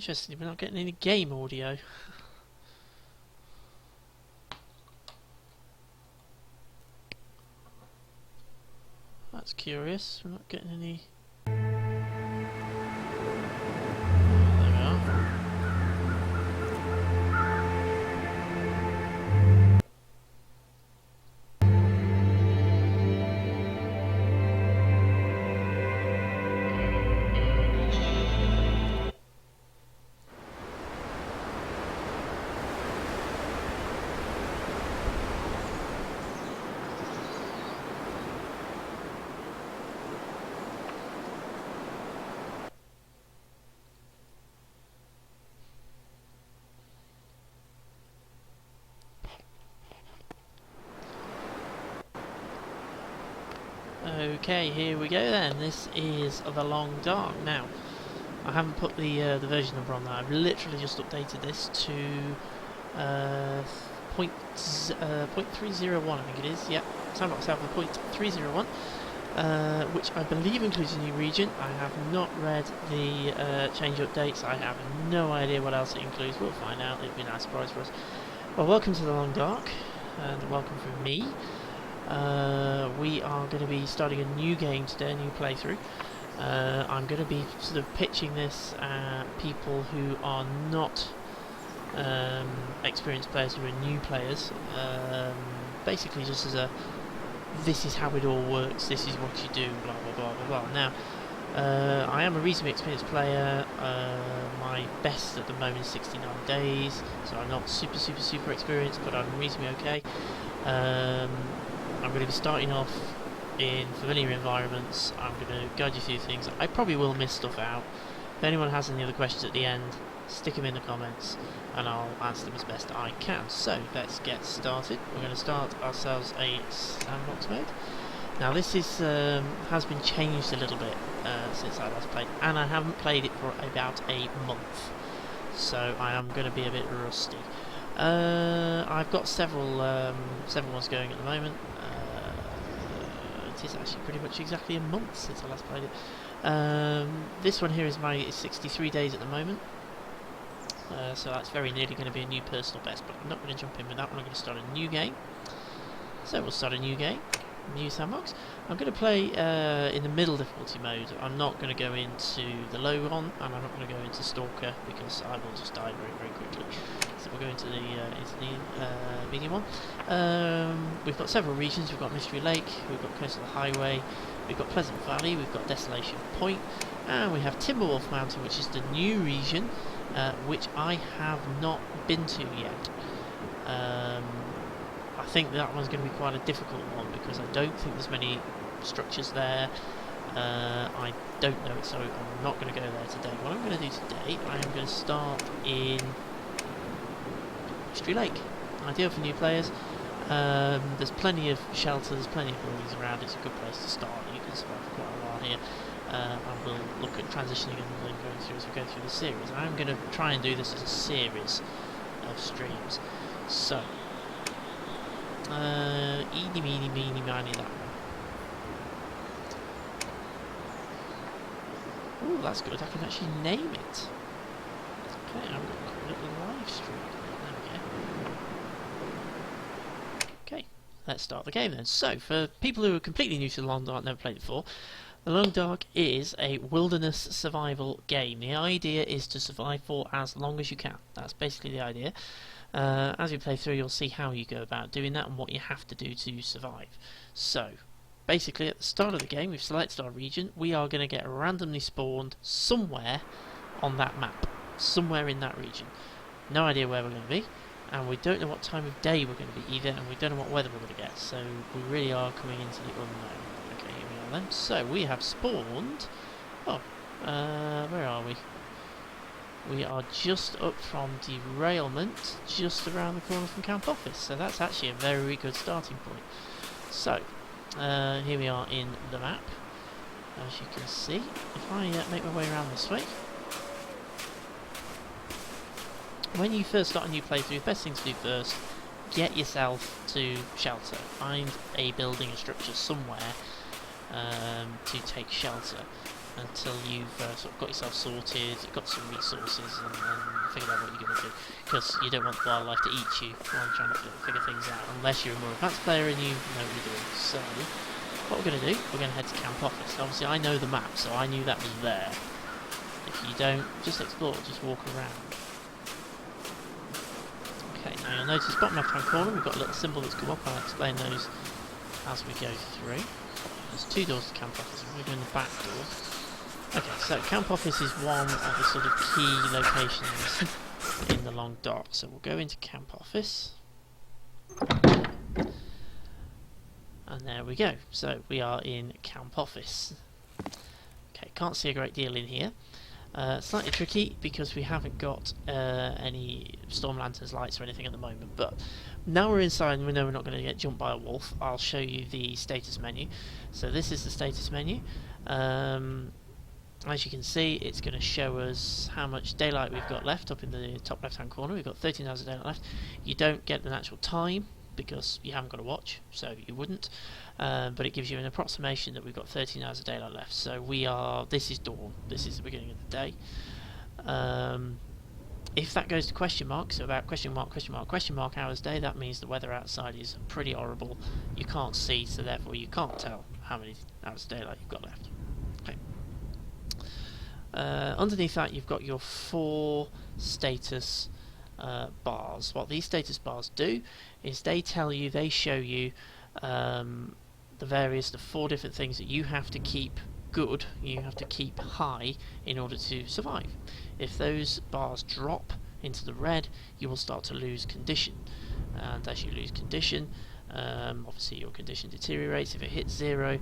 Interesting, we're not getting any game audio. That's curious, we're not getting any... There we are. Okay, here we go then. This is The Long Dark. Now, I haven't put the version number on that. I've literally just updated this to point 301, I think it is. Yep, sound myself with point 301, which I believe includes a new region. I have not read the change updates. I have no idea what else it includes. We'll find out. It'll be a nice surprise for us. Well, welcome to The Long Dark, and welcome from me. We are going to be starting a new game today, a new playthrough. I'm going to be sort of pitching this at people who are not experienced players, who are new players. Basically just as a, this is how it all works, this is what you do, blah blah blah blah blah. Now, I am a reasonably experienced player. My best at the moment is 69 days, so I'm not super experienced, but I'm reasonably okay. I'm going to be starting off in familiar environments. I'm going to guide you through things. I probably will miss stuff out. If anyone has any other questions at the end, stick them in the comments and I'll answer them as best I can. So let's get started. We're going to start ourselves a sandbox mode. Now this is has been changed a little bit since I last played, and I haven't played it for about a month, so I am going to be a bit rusty. I've got several ones going at the moment. It is actually pretty much exactly a month since I last played it. This one here is my 63 days at the moment, so that's very nearly going to be a new personal best, but I'm not going to jump in with that one. I'm going to start a new game. So we'll start a new game, new sandbox. I'm going to play in the middle difficulty mode. I'm not going to go into the low one, and I'm not going to go into Stalker because I will just die very quickly. So we'll go into the medium one. We've got several regions. We've got Mystery Lake, we've got Coastal Highway, we've got Pleasant Valley, we've got Desolation Point, and we have Timberwolf Mountain, which is the new region, which I have not been to yet. I think that one's going to be quite a difficult one because I don't think there's many structures there. I don't know it, so I'm not going to go there today. What I'm going to do today, I am going to start in Mystery Lake. Ideal for new players. There's plenty of shelter, there's plenty of buildings around. It's a good place to start. You can survive for quite a while here. And we'll look at transitioning and then going through as we go through the series. I'm going to try and do this as a series of streams. So, eeny meeny miny that one. Ooh, that's good. I can actually name it. Okay, I'm going to call it a live stream. There we go. Okay, let's start the game then. So, for people who are completely new to The Long Dark, never played it before, The Long Dark is a wilderness survival game. The idea is to survive for as long as you can. That's basically the idea. As you play through, you'll see how you go about doing that and what you have to do to survive. So, basically at the start of the game, we've selected our region. We are going to get randomly spawned somewhere on that map. Somewhere in that region. No idea where we're going to be. And we don't know what time of day we're going to be either, and we don't know what weather we're going to get. So, we really are coming into the unknown. Okay, here we are then. So, we have spawned... Oh, where are we? We are just up from derailment, just around the corner from Camp Office, so that's actually a very good starting point. So, here we are in the map, as you can see. If I make my way around this way, when you first start a new playthrough, the best thing to do first, get yourself to shelter. Find a building, a structure somewhere to take shelter. until you've sort of got yourself sorted, got some resources, and figured out what you're going to do. Because you don't want the wildlife to eat you while you're trying to figure things out, unless you're a more advanced player and you know what you're doing. So, what we're going to do, we're going to head to Camp Office. Obviously, I know the map, so I knew that was there. If you don't, just explore, just walk around. Okay, now you'll notice bottom left-hand corner, we've got a little symbol that's come up. I'll explain those as we go through. There's 2 doors to Camp Office. We're going the back door. Okay, so Camp Office is one of the sort of key locations in the Long Dark. So we'll go into Camp Office. And there we go. So we are in Camp Office. Okay, can't see a great deal in here. Slightly tricky because we haven't got any Storm Lanterns lights or anything at the moment, but now we're inside and we know we're not going to get jumped by a wolf. I'll show you the status menu. So this is the status menu. As you can see, it's going to show us how much daylight we've got left up in the top left hand corner. We've got 13 hours of daylight left. You don't get an actual time because you haven't got a watch, so you wouldn't, but it gives you an approximation that we've got 13 hours of daylight left. So this is dawn, this is the beginning of the day. If that goes to question mark, so about question mark hours day, that means the weather outside is pretty horrible. You can't see, so therefore you can't tell how many hours of daylight you've got left. Okay. Underneath that you've got your 4 status bars. What these status bars do is they show you the 4 different things that you have to keep good, you have to keep high in order to survive. If those bars drop into the red, you will start to lose condition, and as you lose condition, obviously your condition deteriorates. If it hits 0,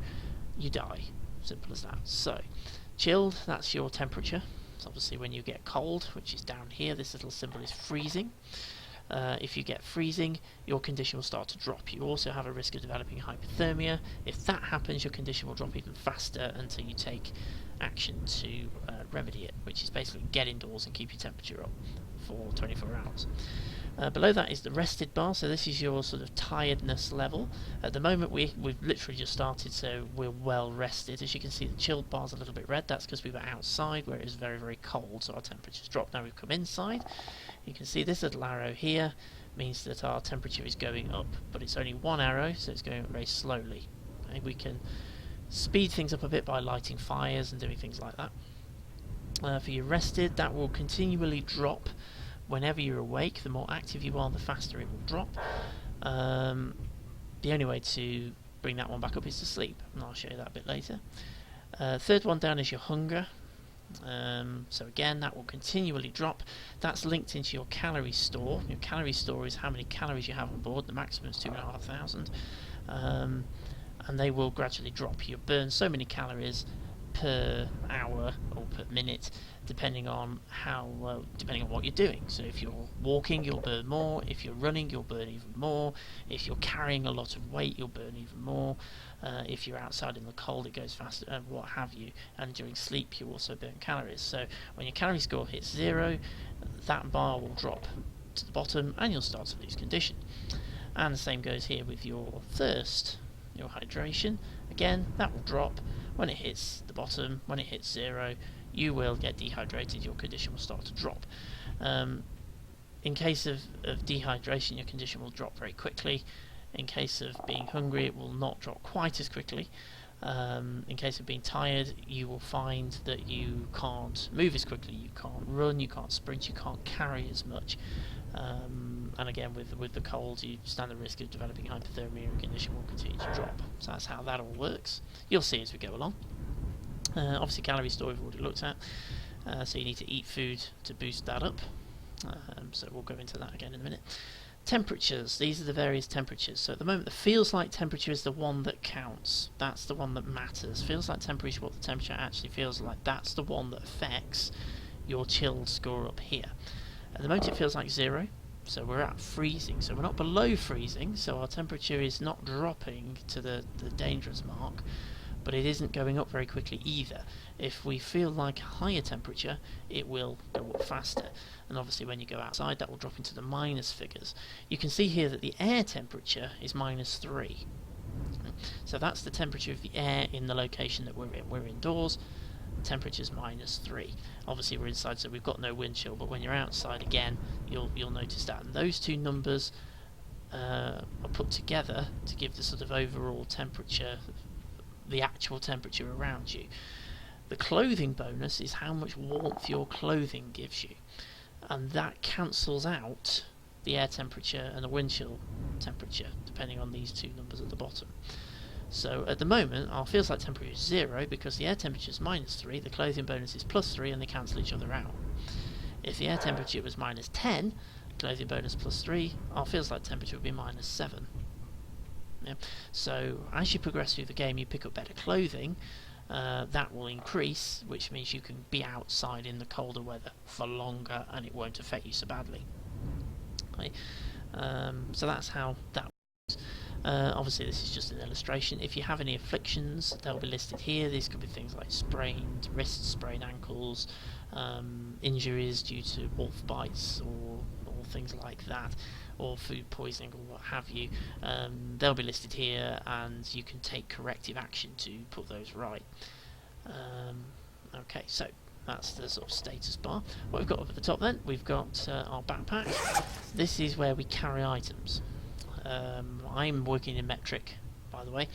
you die. Simple as that. So chilled, that's your temperature. So obviously when you get cold, which is down here, this little symbol is freezing. If you get freezing, your condition will start to drop. You also have a risk of developing hypothermia. If that happens, your condition will drop even faster until you take action to remedy it, which is basically get indoors and keep your temperature up for 24 hours. Below that is the rested bar, so this is your sort of tiredness level. At the moment we've literally just started, so we're well rested. As you can see, the chilled bar's a little bit red. That's because we were outside where it was very, very cold, so our temperature's dropped. Now we've come inside. You can see this little arrow here means that our temperature is going up, but it's only 1 arrow, so it's going up very slowly. Okay, we can speed things up a bit by lighting fires and doing things like that. For your rested, that will continually drop whenever you're awake. The more active you are, the faster it will drop. The only way to bring that one back up is to sleep, and I'll show you that a bit later. Third one down is your hunger. So again, that will continually drop. That's linked into your calorie store. Your calorie store is how many calories you have on board. The maximum is 2,500, and they will gradually drop. You'll burn so many calories per hour or per minute, depending on what you're doing. So if you're walking, you'll burn more. If you're running, you'll burn even more. If you're carrying a lot of weight, you'll burn even more. If you're outside in the cold, it goes faster, and what have you. And during sleep, you also burn calories. So when your calorie score hits 0, that bar will drop to the bottom, and you'll start to lose condition. And the same goes here with your thirst, your hydration. Again, that will drop when it hits the bottom. When it hits 0, you will get dehydrated. Your condition will start to drop. In case of dehydration, your condition will drop very quickly. In case of being hungry, it will not drop quite as quickly. In case of being tired, you will find that you can't move as quickly, you can't run, you can't sprint, you can't carry as much. And again, with the cold, you stand the risk of developing hypothermia, and condition will continue to drop. So that's how that all works. You'll see as we go along. Obviously, calorie store we've already looked at, so you need to eat food to boost that up. So we'll go into that again in a minute. Temperatures, these are the various temperatures. So at the moment, the feels like temperature is the one that counts. That's the one that matters. Feels like temperature, what the temperature actually feels like. That's the one that affects your chilled score up here. At the moment, it feels like 0. So we're at freezing. So we're not below freezing. So our temperature is not dropping to the dangerous mark. But it isn't going up very quickly either. If we feel like a higher temperature, it will go up faster. And obviously when you go outside, that will drop into the minus figures. You can see here that the air temperature is -3. So that's the temperature of the air in the location that we're in. We're indoors. temperature's -3. Obviously we're inside, so we've got no wind chill, but when you're outside again, you'll notice that. And those two numbers are put together to give the sort of overall temperature, the actual temperature around you. The clothing bonus is how much warmth your clothing gives you, and that cancels out the air temperature and the wind chill temperature, depending on these two numbers at the bottom. So at the moment, our feels like temperature is 0 because the air temperature is -3, the clothing bonus is +3, and they cancel each other out. If the air temperature was -10, clothing bonus +3, our feels like temperature would be -7. Yeah. So as you progress through the game, you pick up better clothing. That will increase, which means you can be outside in the colder weather for longer, and it won't affect you so badly. Okay. So that's how that works. Obviously this is just an illustration. If you have any afflictions, they'll be listed here. These could be things like sprained wrists, sprained ankles, injuries due to wolf bites or things like that, or food poisoning or what have you. They'll be listed here, and you can take corrective action to put those right. Okay, so that's the sort of status bar. What we've got up at the top then, we've got our backpack. This is where we carry items. I'm working in metric, by the way.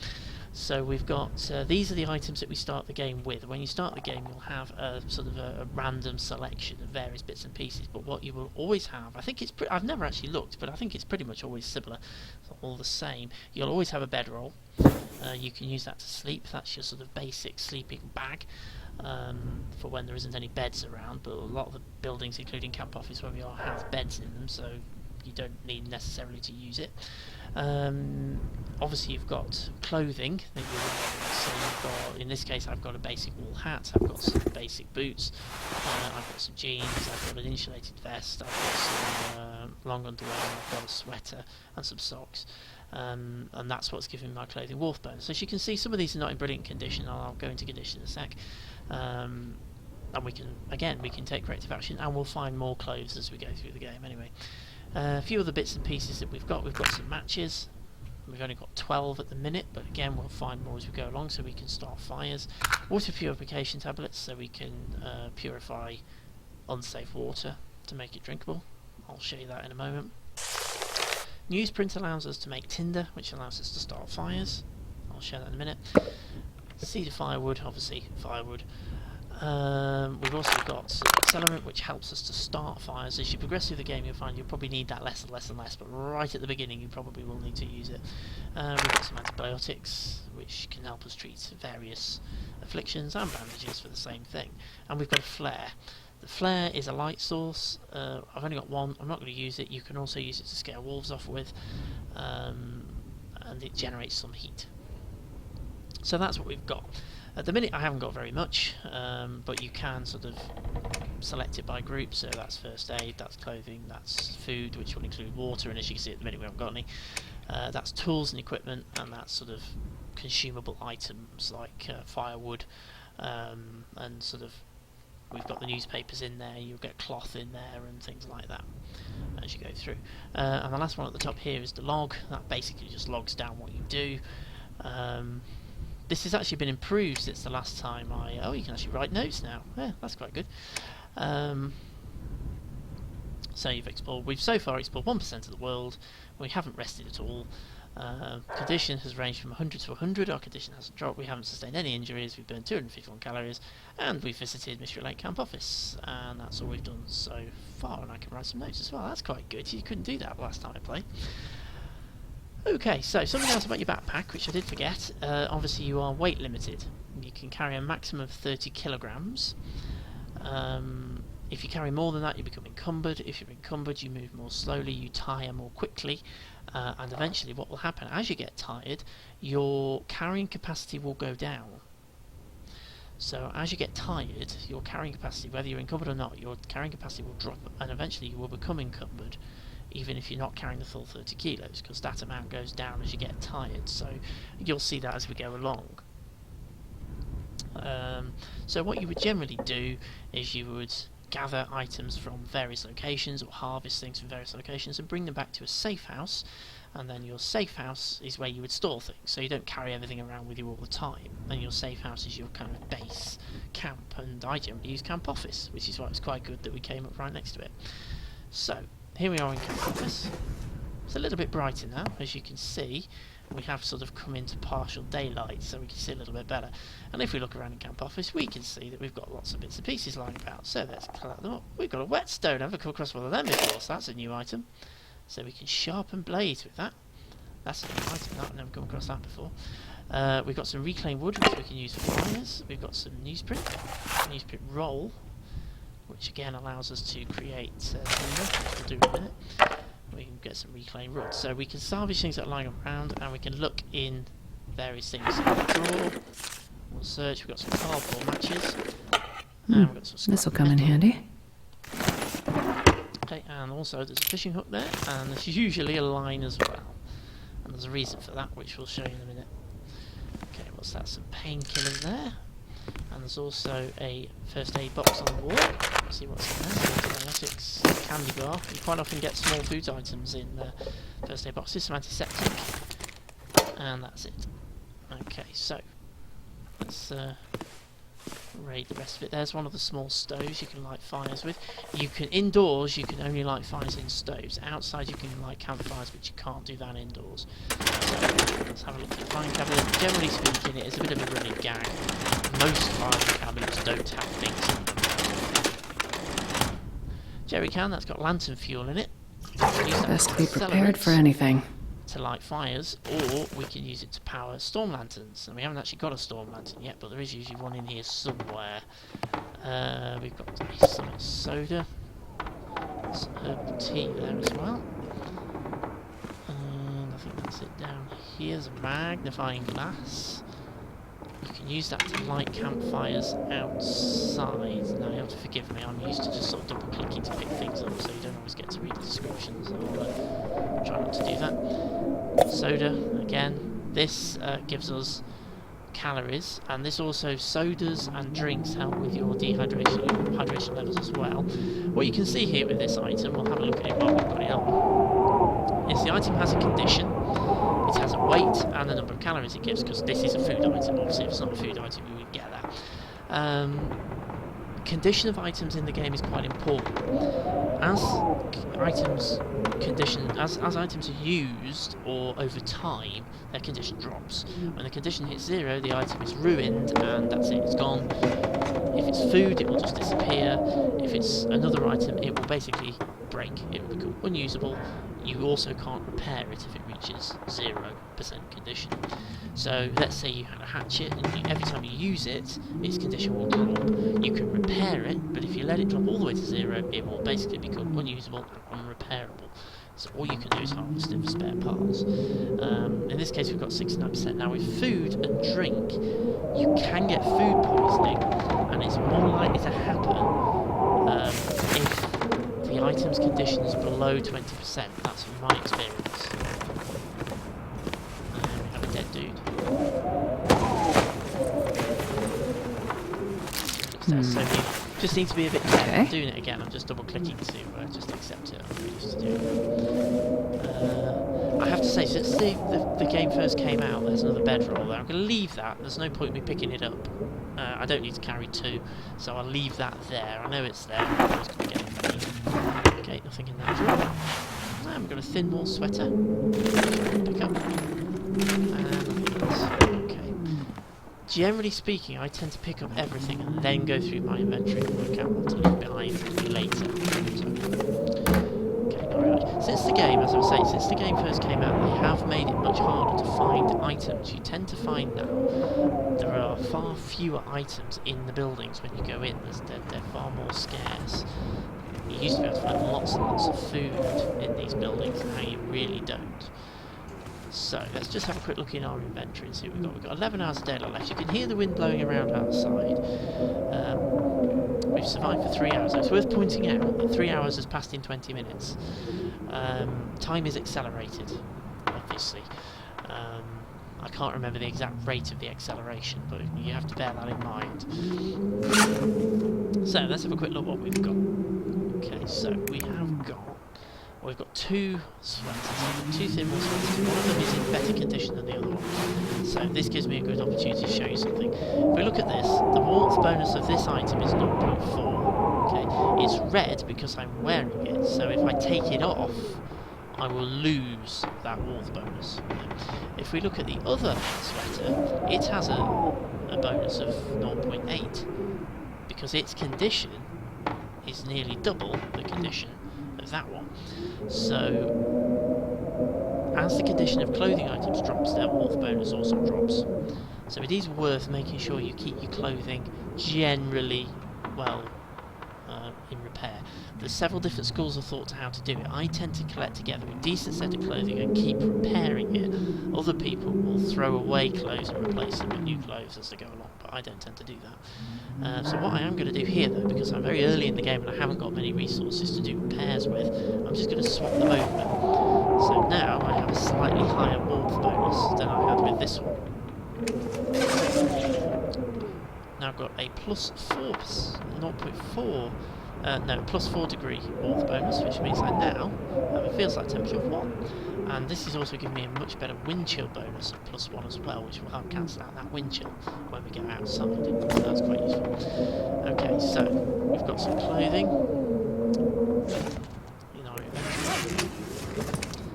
So we've got, these are the items that we start the game with. When you start the game, you'll have a sort of a random selection of various bits and pieces, but what you will always have, I think it's I've never actually looked, but I think it's pretty much always similar, all the same. You'll always have a bedroll. You can use that to sleep. That's your sort of basic sleeping bag, for when there isn't any beds around, but a lot of the buildings, including Camp Office where we are, have beds in them, so you don't need necessarily to use it. Obviously you've got clothing that you're wearing, so you've got, in this case I've got a basic wool hat, I've got some basic boots, I've got some jeans, I've got an insulated vest, I've got some long underwear, I've got a sweater and some socks, and that's what's giving my clothing warmth bonus. So as you can see, some of these are not in brilliant condition. I'll go into condition in a sec. And we can take corrective action, and we'll find more clothes as we go through the game anyway. A few other bits and pieces that we've got some matches. We've only got 12 at the minute, but again we'll find more as we go along, so we can start fires. Water purification tablets, so we can purify unsafe water to make it drinkable. I'll show you that in a moment. Newsprint allows us to make tinder, which allows us to start fires. I'll show that in a minute. Cedar firewood, obviously firewood. We've also got accelerant, which helps us to start fires. As you progress through the game, you'll find you'll probably need that less and less and less, but right at the beginning you probably will need to use it. We've got some antibiotics, which can help us treat various afflictions, and bandages for the same thing. And we've got a flare. The flare is a light source. I've only got one. I'm not going to use it. You can also use it to scare wolves off with, and it generates some heat. So that's what we've got. At the minute I haven't got very much, but you can sort of select it by group. So that's first aid, that's clothing, that's food, which will include water, and as you can see at the minute we haven't got any. That's tools and equipment, and that's sort of consumable items like firewood, and sort of we've got the newspapers in there, you'll get cloth in there and things like that as you go through. And the last one at the top here is the log. That basically just logs down what you do. This has actually been improved since the last time oh, you can actually write notes now. Yeah, that's quite good. So we've so far explored 1% of the world. We haven't rested at all. Condition has ranged from 100 to 100. Our condition hasn't dropped. We haven't sustained any injuries. We've burned 251 calories, and we've visited Mystery Lake Camp Office, and that's all we've done so far. And I can write some notes as well. That's quite good. You couldn't do that last time I played. Okay, so something else about your backpack, which I did forget. Obviously you are weight limited. You can carry a maximum of 30 kilograms. If you carry more than that, you become encumbered. If you're encumbered, you move more slowly, you tire more quickly, and eventually what will happen, as you get tired, your carrying capacity will go down. So as you get tired, your carrying capacity, whether you're encumbered or not, your carrying capacity will drop, and eventually you will become encumbered, even if you're not carrying the full 30 kilos, because that amount goes down as you get tired. So you'll see that as we go along. So what you would generally do is you would gather items from various locations, or harvest things from various locations, and bring them back to a safe house, and then your safe house is where you would store things, so you don't carry everything around with you all the time, and your safe house is your kind of base camp, and I generally use camp office, which is why it's quite good that we came up right next to it. So, here we are in camp office. It's a little bit brighter now, as you can see. We have sort of come into partial daylight, so we can see a little bit better. And if we look around in camp office, we can see that we've got lots of bits and pieces lying about. So let's collect them up. We've got a whetstone. I've never come across one of them before, so that's a new item. So we can sharpen blades with that. That's a new item. I've never come across that before. We've got some reclaimed wood, which we can use for fires. We've got some newsprint roll, which again allows us to create timber, which we'll do in a minute. We can get some reclaimed wood. So we can salvage things that are lying around, and we can look in various things. So we'll draw, we'll search. We've got some cardboard matches. And we've got some This will come in handy. Okay, and also there's a fishing hook there, and there's usually a line as well. And there's a reason for that, which we'll show you in a minute. Okay, what's that? Some painkillers there. And there's also a first aid box on the wall. Let's see what's in there. Antibiotics, candy bar. You quite often get small food items in first aid boxes, some antiseptic. And that's it. Okay, so let's raid the rest of it. There's one of the small stoves you can light fires with. You can indoors you can only light fires in stoves. Outside you can light campfires, but you can't do that indoors. So let's have a look at the filing cabinet. Generally speaking, it is a bit of a running gag. Most filing cabinets don't have things in them. Jerry can, that's got lantern fuel in it. Best to be prepared for anything. To light fires, or we can use it to power storm lanterns. And we haven't actually got a storm lantern yet, but there is usually one in here somewhere. We've got some soda, some herbal tea there as well. And I think that's it down here. There's a magnifying glass. You can use that to light campfires outside. Now you have to forgive me, I'm used to just sort of double clicking to pick things up, so you don't always get to read the descriptions. I'll try not to do that. Soda, again, this gives us calories, and this also, sodas and drinks help with your hydration levels as well. What you can see here with this item, we'll have a look at it while we've got it on, is the item has a condition. It has a weight and the number of calories it gives, because this is a food item. Obviously, if it's not a food item, you wouldn't get that. Condition of items in the game is quite important. As items are used or over time, their condition drops. When the condition hits 0, the item is ruined and that's it, it's gone. If it's food, it will just disappear. If it's another item, it will basically break. It will become unusable. You also can't repair it if it reaches 0% condition. So let's say you had a hatchet, and every time you use it, its condition will drop. You can repair it, but if you let it drop all the way to 0, it will basically become unusable and unrepairable. So all you can do is harvest it for spare parts. In this case we've got 69%. Now with food and drink, you can get food poisoning, and it's more likely to happen if the item's condition is below 20%. That's from my experience. And we have a dead dude. So you just need to be a bit careful. I'm doing it again. I'm just double clicking to just accept it. I'm used to doing it. I have to say, since the game first came out, there's another bedroll there. I'm going to leave that. There's no point in me picking it up. I don't need to carry 2, so I'll leave that there. I know it's there. I'm just going to get it. Okay, nothing in that drawer. We've got a thin wool sweater. Pick up. And nothing else. Okay. Generally speaking, I tend to pick up everything and then go through my inventory and work out what to leave behind later. Okay, alright. Since the game, as I was saying, since the game first came out, they have made it much harder to find items. You tend to find now there are far fewer items in the buildings when you go in. They're far more scarce. You used to be able to find lots and lots of food in these buildings, and now you really don't. So, let's just have a quick look in our inventory and see what we've got. We've got 11 hours of daylight left. You can hear the wind blowing around outside. We've survived for 3 hours. So it's worth pointing out that 3 hours has passed in 20 minutes. Time is accelerated, obviously. I can't remember the exact rate of the acceleration, but you have to bear that in mind. So, let's have a quick look what we've got. Okay, so we have got we've got two sweaters, we've got two thermal sweaters. One of them is in better condition than the other one, so this gives me a good opportunity to show you something. If we look at this, the warmth bonus of this item is 0.4. Okay, it's red because I'm wearing it, so if I take it off, I will lose that warmth bonus. If we look at the other sweater, it has a bonus of 0.8 because its condition is nearly double the condition of that one. So as the condition of clothing items drops, their warmth bonus also drops. So it is worth making sure you keep your clothing generally well in repair. There's several different schools of thought to how to do it. I tend to collect together a decent set of clothing and keep repairing it. Other people will throw away clothes and replace them with new clothes as they go along, but I don't tend to do that. So what I am going to do here though, because I'm very early in the game and I haven't got many resources to do repairs with, I'm just going to swap them over. So now I have a slightly higher warmth bonus than I had with this one. Now I've got a plus 4 degree warmth bonus, which means I now have a feels like temperature of 1. And this is also giving me a much better wind chill bonus of +1 as well, which will help cancel out that wind chill when we go outside. So that's quite useful. Okay, so we've got some clothing.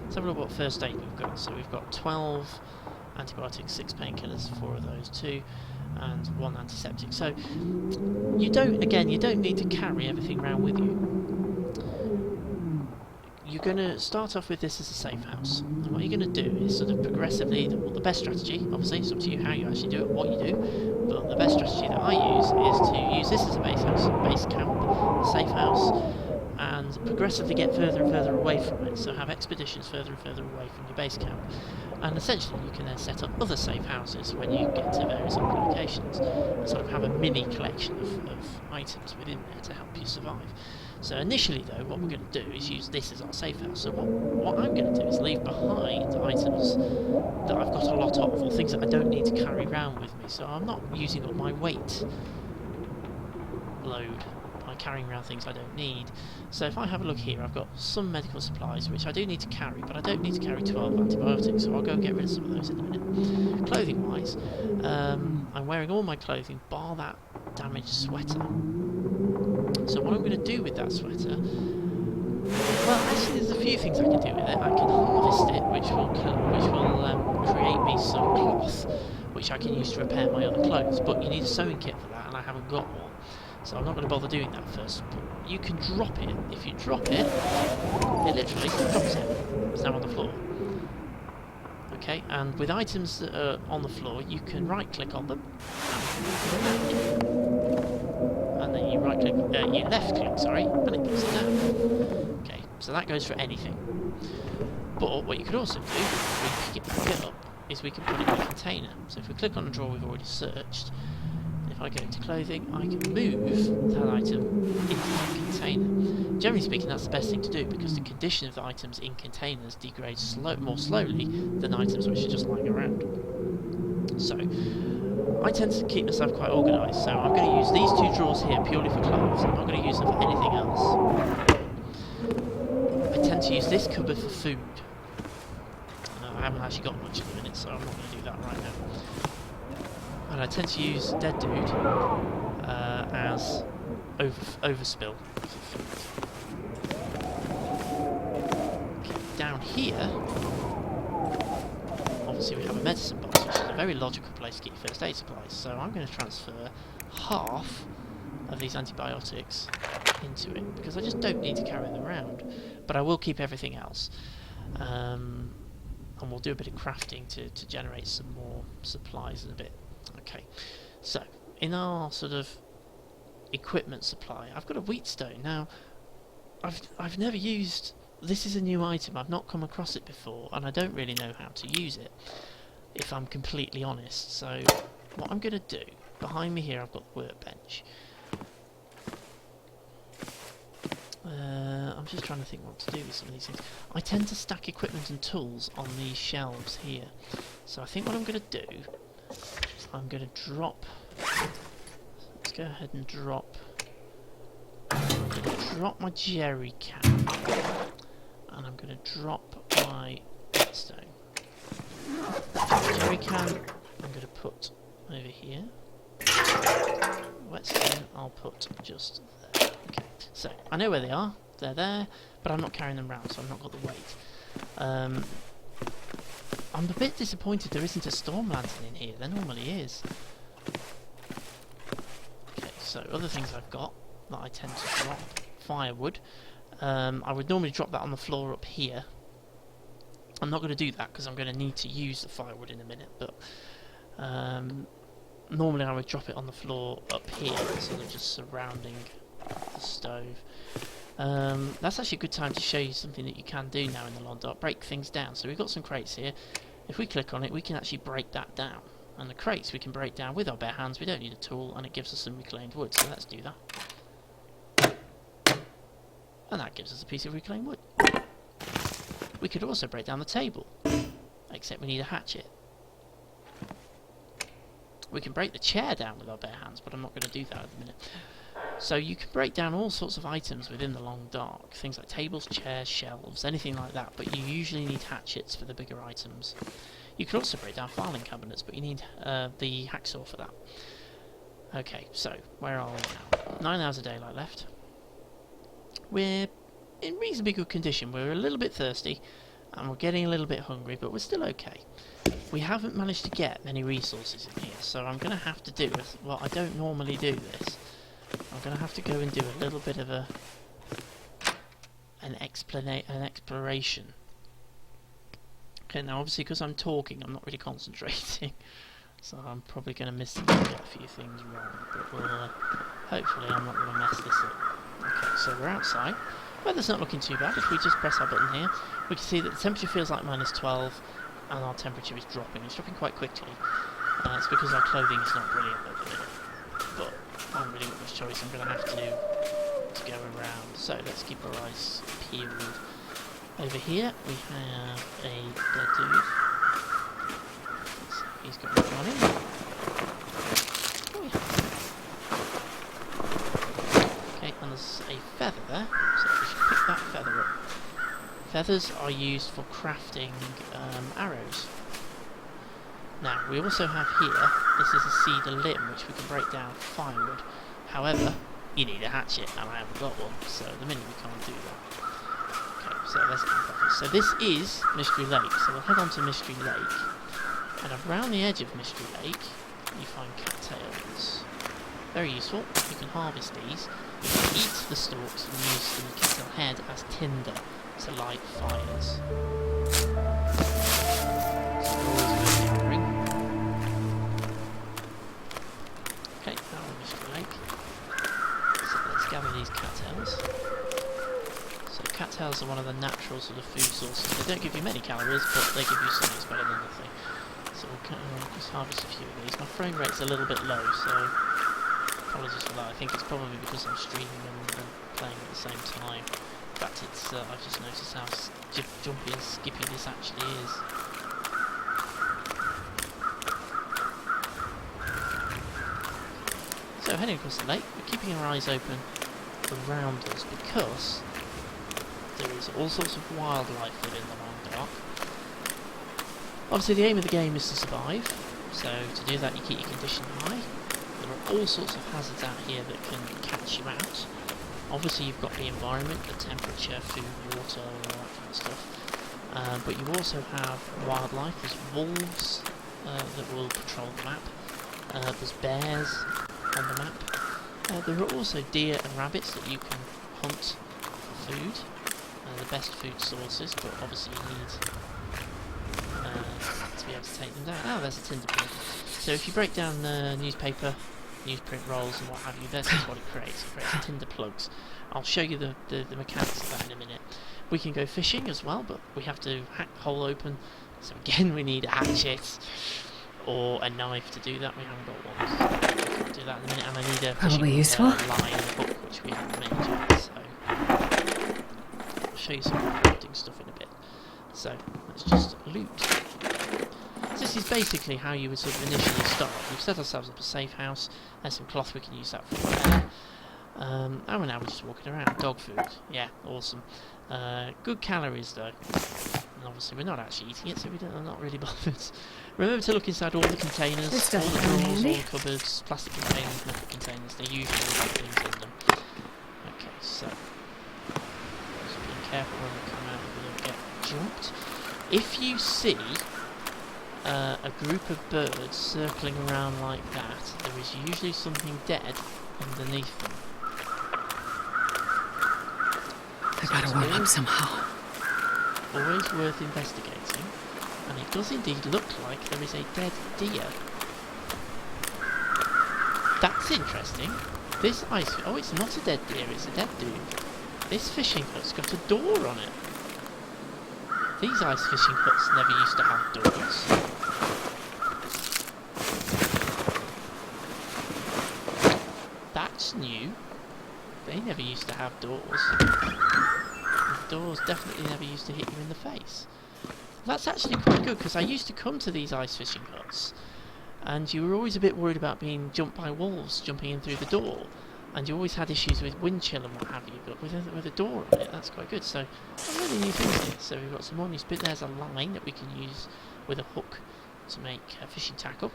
Let's have a look what first aid we've got. So we've got 12 antibiotics, 6 painkillers, 4 of those, 2. And 1 antiseptic. So you don't need to carry everything around with you. You're going to start off with this as a safe house, and what you're going to do is sort of progressively, the best strategy, obviously it's up to you how you actually do it, what you do, but the best strategy that I use is to use this as a base house, base camp, a safe house, and progressively get further and further away from it, so have expeditions further and further away from your base camp. And essentially you can then set up other safe houses when you get to various other locations and sort of have a mini collection of items within there to help you survive. So initially though, what we're going to do is use this as our safe house. So what I'm going to do is leave behind items that I've got a lot of, or things that I don't need to carry around with me, so I'm not using up my weight load by carrying around things I don't need. So if I have a look here, I've got some medical supplies which I do need to carry, but I don't need to carry 12 antibiotics, so I'll go and get rid of some of those in a minute. Clothing wise, I'm wearing all my clothing bar that damaged sweater. So what I'm going to do with that sweater, well actually there's a few things I can do with it. I can harvest it, which will create me some cloth which I can use to repair my other clothes, but you need a sewing kit for that and I haven't got one. So I'm not going to bother doing that first, but you can drop it. If you drop it, it literally drops it. It's now on the floor. Okay, and with items that are on the floor, you can right-click on them, and then you right-click, you left-click, sorry, and it puts it down. Okay, so that goes for anything. But what you could also do, if we pick it up, is we can put it in a container. So if we click on a drawer we've already searched, if I go into clothing, I can move that item into that container. Generally speaking, that's the best thing to do because the condition of the items in containers degrades more slowly than items which are just lying around. So, I tend to keep myself quite organised, so I'm going to use these 2 drawers here purely for clothes. I'm not going to use them for anything else. I tend to use this cupboard for food. I haven't actually got much at the minute, so I'm not going to do that right now. And I tend to use Dead Dude as overspill for food. Okay, down here, obviously we have a medicine box, which is a very logical place to get your first aid supplies. So I'm going to transfer half of these antibiotics into it, because I just don't need to carry them around. But I will keep everything else. And we'll do a bit of crafting to generate some more supplies in a bit. Okay, so in our sort of equipment supply, I've got a wheatstone. Now, I've never used. This is a new item. I've not come across it before, and I don't really know how to use it, if I'm completely honest. So, what I'm going to do, behind me here, I've got the workbench. I'm just trying to think what to do with some of these things. I tend to stack equipment and tools on these shelves here. So I think what I'm going to do, I'm going to drop. Let's go ahead and drop. I'm going to drop my jerry can, and I'm going to drop my whetstone. Jerry can I'm going to put over here. Whetstone I'll put just there. Okay, so I know where they are. They're there, but I'm not carrying them round, so I've not got the weight. I'm a bit disappointed there isn't a storm lantern in here. There normally is. Okay, so other things I've got that I tend to drop. Firewood. I would normally drop that on the floor up here. I'm not going to do that because I'm going to need to use the firewood in a minute, but normally I would drop it on the floor up here, sort of just surrounding the stove. That's actually a good time to show you something that you can do now in the Long Dark. Break things down. So we've got some crates here. If we click on it, we can actually break that down. And the crates we can break down with our bare hands. We don't need a tool, and it gives us some reclaimed wood. So let's do that. And that gives us a piece of reclaimed wood. We could also break down the table, except we need a hatchet. We can break the chair down with our bare hands, but I'm not going to do that at the minute. So you can break down all sorts of items within the Long Dark, things like tables, chairs, shelves, anything like that, but you usually need hatchets for the bigger items. You can also break down filing cabinets, but you need the hacksaw for that. Okay, so where are we now? 9 hours of daylight left. We're in reasonably good condition. We're a little bit thirsty, and we're getting a little bit hungry, but we're still okay. We haven't managed to get many resources in here, so I'm going to have to do this. Well, I don't normally do this. I'm going to have to go and do a little bit of an exploration. Okay, now obviously because I'm talking, I'm not really concentrating, so I'm probably going to miss a few things wrong, but we'll, hopefully I'm not going to mess this up. Okay, so we're outside. Weather's not looking too bad. If we just press our button here, we can see that the temperature feels like -12, and our temperature is dropping. It's dropping quite quickly. It's because our clothing is not brilliant at the minute, but I haven't really got much choice. I'm going to have to go around. So let's keep our eyes peeled. Over here we have a dead dude. He's got one on him. Oh, yeah. Okay, and there's a feather there, so we should pick that feather up. Feathers are used for crafting arrows. Now, we also have here, this is a cedar limb which we can break down for firewood. However, you need a hatchet, and I haven't got one, so at the minute we can't do that. Okay, so let's get back. So this is Mystery Lake, so we'll head on to Mystery Lake. And around the edge of Mystery Lake, you find cattails. Very useful. You can harvest these. You can eat the stalks and use the cattail head as tinder to light fires. Okay, now we're Mystery Lake. So let's gather these cattails. So cattails are one of the natural sort of food sources. They don't give you many calories, but they give you something that's better than nothing. So we'll just harvest a few of these. My frame rate's a little bit low, so apologies for that. I think it's probably because I'm streaming and playing at the same time. In fact, it's I've just noticed how jumpy and skippy this actually is. So heading across the lake, we're keeping our eyes open around us because there is all sorts of wildlife within the Long Dark. Obviously the aim of the game is to survive, so to do that you keep your condition high. There are all sorts of hazards out here that can catch you out. Obviously you've got the environment, the temperature, food, water, all that kind of stuff. But you also have wildlife. There's wolves that will patrol the map. There's bears on the map. There are also deer and rabbits that you can hunt for food. The best food sources, but obviously you need to be able to take them down. Oh, there's a tinder plug. So if you break down newspaper, newsprint rolls and what have you, this is what it creates. It creates tinder plugs. I'll show you the mechanics of that in a minute. We can go fishing as well, but we have to hack the hole open. So again, we need a hatchet or a knife to do that. We haven't got one. So we can't do that in a minute. And I need a fishing line and hook, which we haven't made yet. So I'll show you some crafting stuff in a bit. So let's just loot. This is basically how you would sort of initially start. We've set ourselves up a safe house. There's some cloth, we can use that for there. And now we're just walking around. Dog food. Yeah, awesome. Good calories though. And obviously we're not actually eating it, so I'm not really bothered. Remember to look inside all the containers, This all the doesn't come drawers, all handy. the cupboards, plastic containers, metal containers. They usually have things in them. Okay, so just be careful when we come out, we don't get jumped. If you see a group of birds circling around like that, there is usually something dead underneath them. I gotta warm up somehow. Always worth investigating, and it does indeed look like there is a dead deer. That's interesting. This ice... Oh, it's not a dead deer, it's a dead dude. This fishing hut's got a door on it. These ice fishing huts never used to have doors. That's new. They never used to have doors. The doors definitely never used to hit you in the face. That's actually quite good, because I used to come to these ice fishing huts, and you were always a bit worried about being jumped by wolves jumping in through the door, and you always had issues with wind chill and what have you, but with a door on it, that's quite good. So, some really new things here. So we've got some more new spit. There's a line that we can use with a hook to make fishing tackle.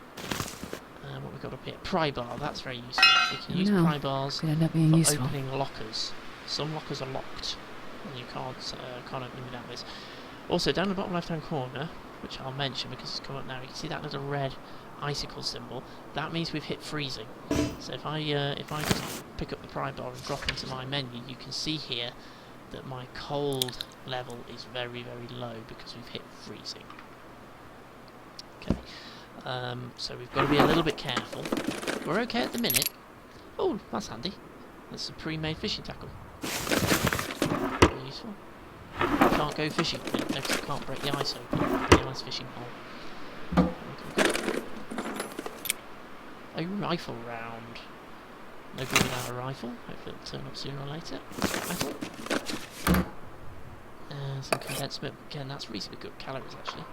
What we've got up here, pry bar, that's very useful. We can use pry bars Could end up being for useful. opening lockers. Some lockers are locked, and you can't open them without this. Also, down the bottom left-hand corner, which I'll mention because it's come up now, you can see that little red icicle symbol. That means we've hit freezing. So if I just pick up the pry bar and drop into my menu, you can see here that my cold level is very, very low because we've hit freezing. Okay. So we've got to be a little bit careful. We're okay at the minute. Oh, that's handy. That's a pre-made fishing tackle. Very useful. Can't go fishing with it, because I can't break the ice open. The ice fishing hole. Okay. A rifle round. Nobody without a rifle. Hopefully it'll turn up sooner or later. Metal. Some condensed milk. Again, that's reasonably good calories actually.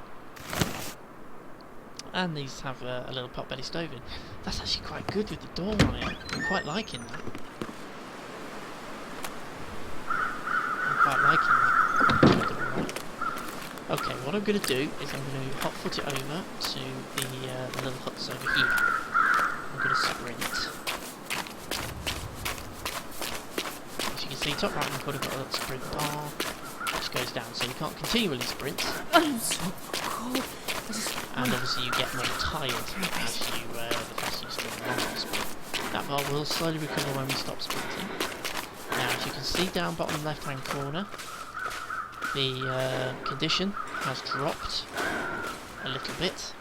And these have a little pot-belly stove in. That's actually quite good with the door on it. I'm quite liking that. Okay, what I'm going to do is I'm going to hot-foot it over to the little huts over here. I'm going to sprint. As you can see, top right hand corner, I've got a little sprint bar, which goes down, so you can't continually sprint. I'm so cold. And obviously you get more tired as you, the faster you sprint, the longer you sprint. That bar will slowly recover when we stop sprinting. Now, as you can see down bottom left-hand corner, the condition has dropped a little bit.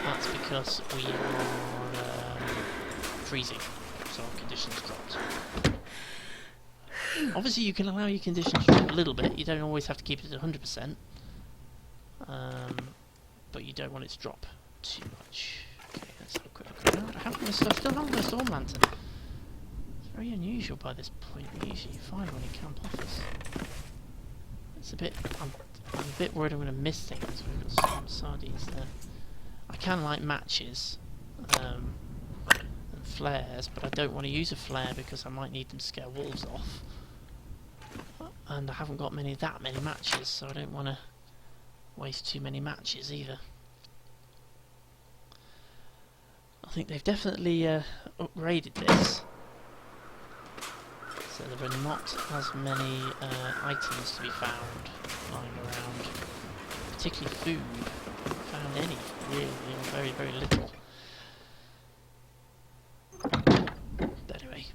That's because we are freezing, so our condition's dropped. Obviously, you can allow your condition to drop a little bit. You don't always have to keep it at 100%. But you don't want it to drop too much. Okay, let's have a quick look around. I still haven't got a storm lantern. It's very unusual by this point. Usually you find one in camp office. It's a bit... I'm a bit worried I'm going to miss things. We've got some sardines there. I can light matches and flares, but I don't want to use a flare because I might need them to scare wolves off. And I haven't got that many matches, so I don't want to waste too many matches either. I think they've definitely upgraded this, so there are not as many items to be found lying around, particularly food. I haven't found any, really, or very, very little. But anyway,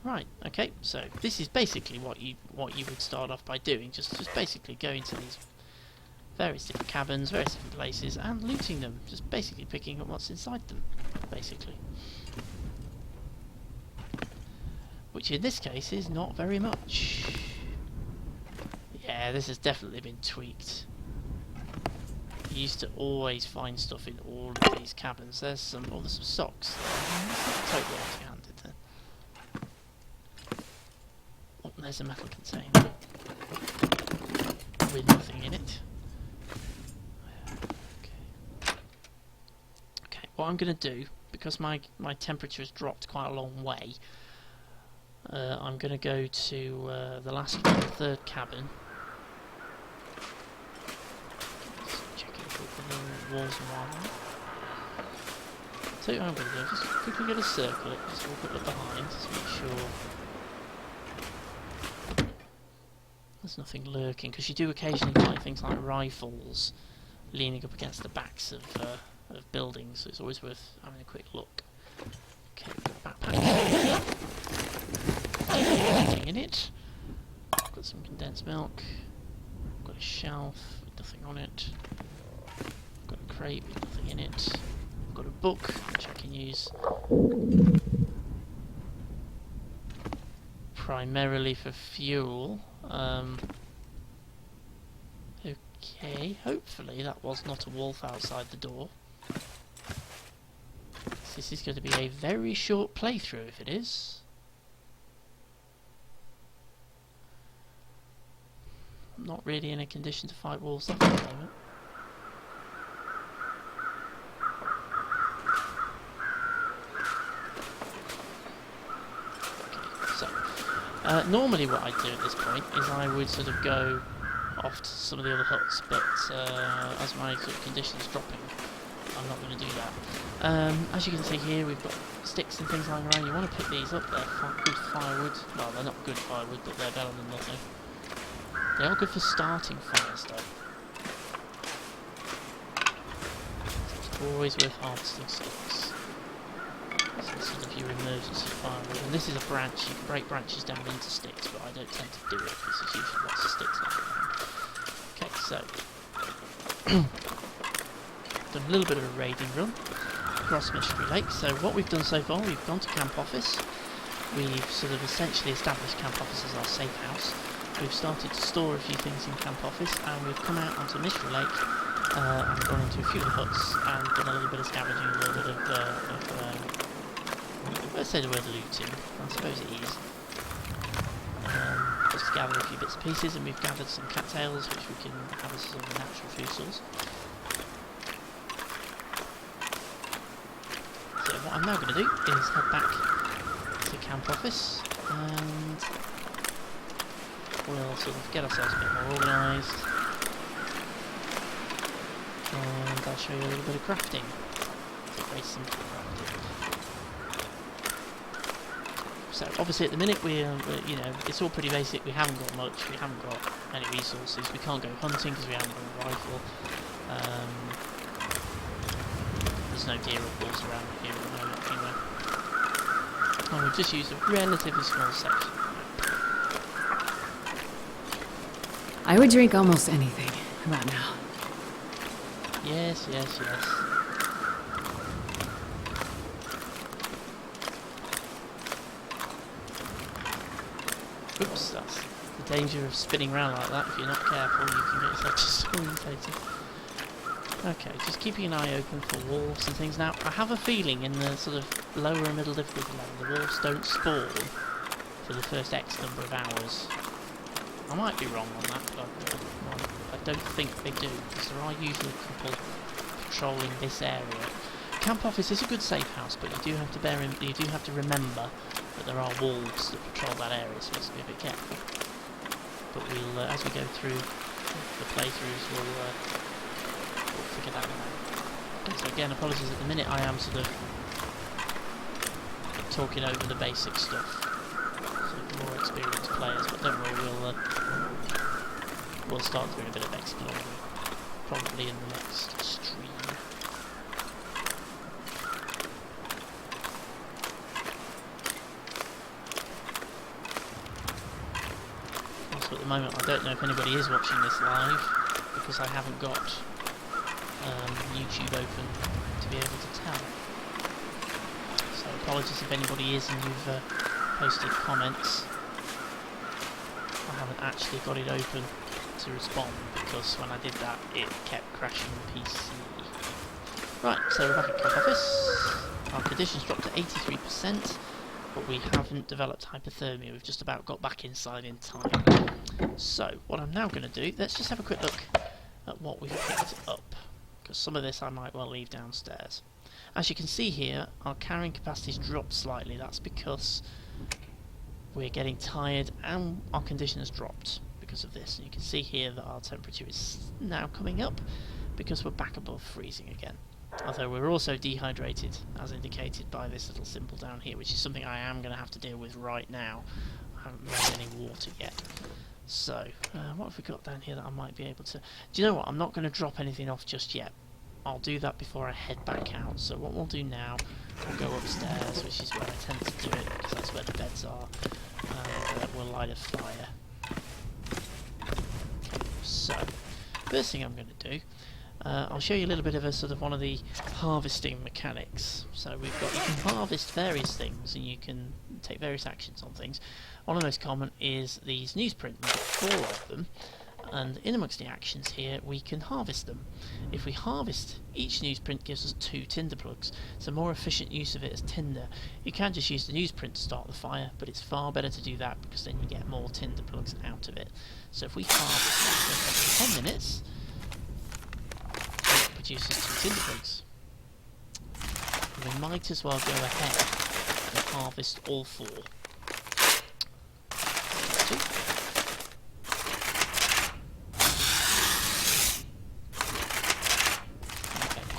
right, okay, so this is basically what you would start off by doing, just basically going to these various different cabins, various different places, and looting them. Just basically picking up what's inside them, basically. Which in this case is not very much. Yeah, this has definitely been tweaked. You used to always find stuff in all of these cabins. There's some socks there. That's not totally empty-handed then. Oh, there's a metal container with nothing in it. What I'm going to do, because my temperature has dropped quite a long way, I'm going to go to the last one, the third cabin. Just checking for the walls and wire. So what I'm going to do, just quickly get a circle it, just have a quick look behind, just make sure there's nothing lurking, because you do occasionally find things like rifles leaning up against the backs of buildings, so it's always worth having a quick look. Okay, we've got a backpack. Nothing in it. Got some condensed milk. Got a shelf with nothing on it. Got a crate with nothing in it. Got a book which I can use primarily for fuel. Okay, hopefully that was not a wolf outside the door. This is going to be a very short playthrough if it is. I'm not really in a condition to fight wolves at the moment. Normally what I'd do at this point is I would sort of go off to some of the other huts, but as my sort of condition is dropping, I'm not going to do that. As you can see here, we've got sticks and things lying around. You want to pick these up, they're good firewood. Well, they're not good firewood, but they're better than nothing. They are good for starting fires though. So it's always worth harvesting sticks. So this is your emergency firewood, and this is a branch. You can break branches down into sticks, but I don't tend to do it because there's usually lots of sticks lying around. Okay, so done a little bit of a raiding run across Mystery Lake. So what we've done so far, we've gone to Camp Office. We've sort of essentially established Camp Office as our safe house. We've started to store a few things in Camp Office, and we've come out onto Mystery Lake and gone into a few of the huts and done a little bit of scavenging, a little bit of let's say the word looting, I suppose it is. Just to gather a few bits and pieces, and we've gathered some cattails which we can have as sort of a natural food source. So what I'm now going to do is head back to Camp Office and we'll sort of get ourselves a bit more organised, and I'll show you a little bit of crafting. So very simple crafting. So obviously at the minute we're you know, it's all pretty basic. We haven't got much. We haven't got any resources. We can't go hunting because we haven't got a rifle. There's no deer or bulls around here at the moment anyway. And we've just used a relatively small section. I would drink almost anything about now. Yes, yes, yes. Oops, that's the danger of spinning around like that. If you're not careful, you can get yourself disorientated. Okay, just keeping an eye open for wolves and things. Now, I have a feeling in the sort of lower and middle difficulty level, the wolves don't spawn for the first X number of hours. I might be wrong on that, but I don't think they do, because there are usually a couple patrolling this area. Camp Office is a good safe house, but you do have to remember that there are wolves that patrol that area, so let's be a bit careful. But we'll, as we go through the playthroughs, we'll figure that one out. Okay, so again, apologies at the minute, I am sort of talking over the basic stuff, so for more experienced players, but don't worry, we'll start doing a bit of exploring, probably in the next stream. Also at the moment I don't know if anybody is watching this live, because I haven't got YouTube open to be able to tell. So apologies if anybody is and you've posted comments. I haven't actually got it open to respond, because when I did that it kept crashing the PC. Right, so we're back at Camp Office. Our conditions dropped to 83%, but we haven't developed hypothermia. We've just about got back inside in time. So what I'm now going to do, let's just have a quick look at what we've picked up, because some of this I might well leave downstairs. As you can see here, our carrying capacity's dropped slightly. That's because we're getting tired and our condition has dropped because of this. And you can see here that our temperature is now coming up because we're back above freezing again. Although we're also dehydrated, as indicated by this little symbol down here, which is something I am going to have to deal with right now. I haven't made any water yet. So, what have we got down here that I might be able to... Do you know what? I'm not going to drop anything off just yet. I'll do that before I head back out. So what we'll do now, we'll go upstairs, which is where I tend to do it, because that's where the beds are, and we'll light a fire. So, first thing I'm going to do, I'll show you a little bit of a sort of one of the harvesting mechanics. So you can harvest various things and you can take various actions on things. One of the most common is these newsprint. We've got 4 of them, and in amongst the actions here we can harvest them. If we harvest, each newsprint gives us 2 tinder plugs. It's a more efficient use of it as tinder. You can just use the newsprint to start the fire, but it's far better to do that because then you get more tinder plugs out of it. So if we harvest that for 10 minutes, it produces 2 tinder plugs. And we might as well go ahead and harvest all 4.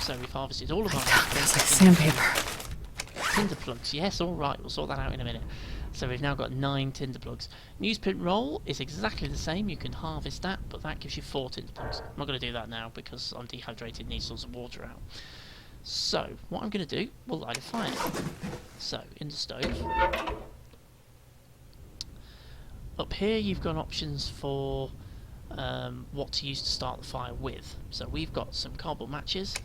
So we've harvested all of our That's like sandpaper. tinder plugs. Yes, alright, we'll sort that out in a minute. So we've now got 9 tinder plugs. Newsprint roll is exactly the same. You can harvest that, but that gives you 4 tinder plugs. I'm not going to do that now because I'm dehydrated, need lots of water out. So what I'm going to do, we'll light a fire. So in the stove. Up here you've got options for what to use to start the fire with. So we've got some cardboard matches.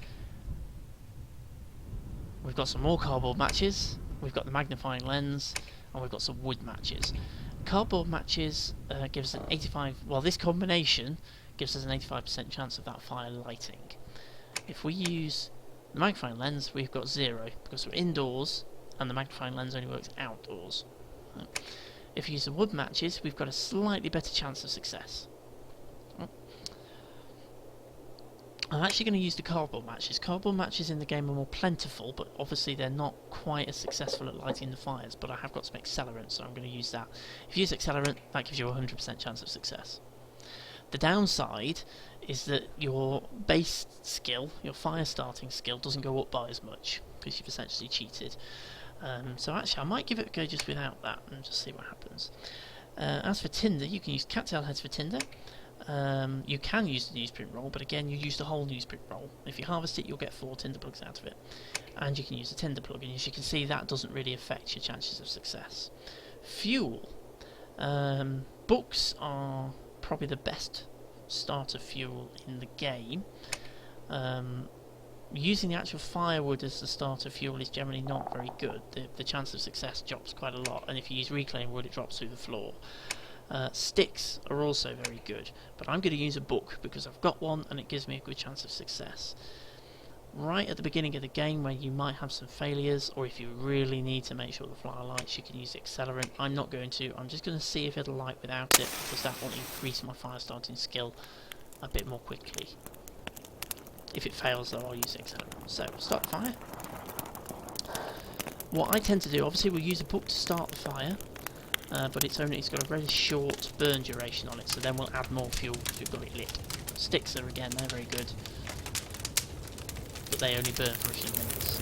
We've got some more cardboard matches, we've got the magnifying lens, and we've got some wood matches. Cardboard matches gives an 85... well, this combination gives us an 85% chance of that fire lighting. If we use the magnifying lens, we've got 0, because we're indoors, and the magnifying lens only works outdoors. If you use the wood matches, we've got a slightly better chance of success. I'm actually going to use the cardboard matches. Cardboard matches in the game are more plentiful, but obviously they're not quite as successful at lighting the fires, but I have got some accelerant, so I'm going to use that. If you use accelerant, that gives you a 100% chance of success. The downside is that your base skill, your fire starting skill, doesn't go up by as much, because you've essentially cheated. So actually I might give it a go just without that, and just see what happens. As for tinder, you can use cattail heads for tinder. You can use the newsprint roll, but again you use the whole newsprint roll. If you harvest it, you'll get 4 tinder plugs out of it, and you can use the tinder plug, and as you can see that doesn't really affect your chances of success. Fuel. Books are probably the best starter fuel in the game. Using the actual firewood as the starter fuel is generally not very good. The chance of success drops quite a lot, and if you use reclaimed wood it drops through the floor. Sticks are also very good, but I'm going to use a book because I've got one and it gives me a good chance of success. Right at the beginning of the game where you might have some failures, or if you really need to make sure the fire lights, you can use accelerant. I'm not going to, I'm just going to see if it'll light without it, because that will increase my fire starting skill a bit more quickly. If it fails though, I'll use accelerant. So, start the fire. What I tend to do, obviously we'll use a book to start the fire, but it's got a very short burn duration on it, so then we'll add more fuel if we've got it lit. Sticks are, again, they're very good, but they only burn for a few minutes.